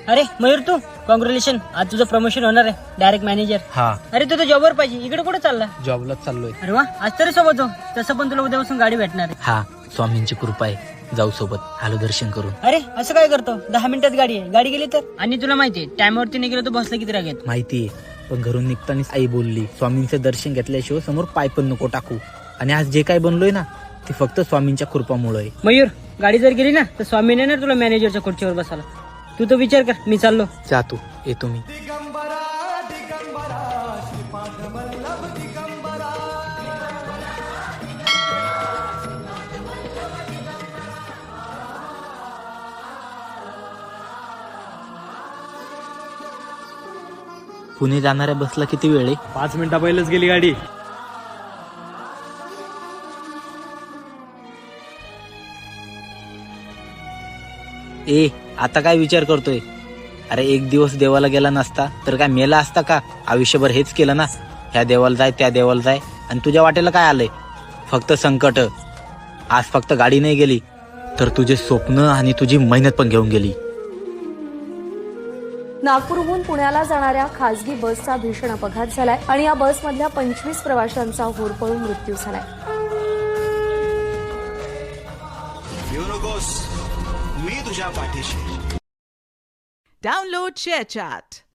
अरे मयूर, तू कॉंग्रॅच्युलेशन, आज तुझं प्रमोशन होणार आहे डायरेक्ट मॅनेजर. हा, अरे तू तर जॉबवर पाहिजे, इकडे कुठे चालला? जॉबलाच चाललोय. अरे वा, आज तरी सोबत हो, तसं पण तुला उद्यापासून गाडी भेटणार आहे. हा, स्वामींची कृपा आहे, जाऊ सोबत, आलो दर्शन करून. अरे असं काय करतो, 10 मिनिटात गाडी आहे, गाडी गेली तर? आणि तुला माहितीये टाइमवरती नाही गेलो तर बसला किती राग येतो. माहितीये, पण घरून निघतानाच आई बोलली, स्वामींचं दर्शन घेतल्याशिवाय समोर पाय पण नको टाकू. आणि आज जे काय बनलोय ना, ते फक्त स्वामींच्या कृपामुळे आहे. मयूर, गाडी जर गेली ना तर स्वामी नाही ना तुला मॅनेजरच्या खुर्चीवर बसायला. तू तर विचार कर, मी चाललो. जातो, येतो मी. पुणे जाणाऱ्या बसला किती वेळ आहे? 5 मिनिटा पहिलेच गेली गाडी. ए, आता काय विचार करतोय? अरे एक दिवस देवाला गेला नसता तर काय मेला असता का? आयुष्यभर हेच केलं ना, ह्या देवाला जाय त्या देवाला जाय, आणि तुझ्या वाटेला काय आलंय? फक्त संकट. आज फक्त गाडी नाही गेली तर तुझे स्वप्न आणि तुझी मेहनत पण घेऊन गेली. नागपूरहून पुण्याला जाणाऱ्या खासगी बसचा भीषण अपघात झालाय आणि या बसमधल्या 25 प्रवाशांचा होरपळून मृत्यू झालाय. येऊ नकोस, मी तुझ्या पाठीशी. Download ShareChat.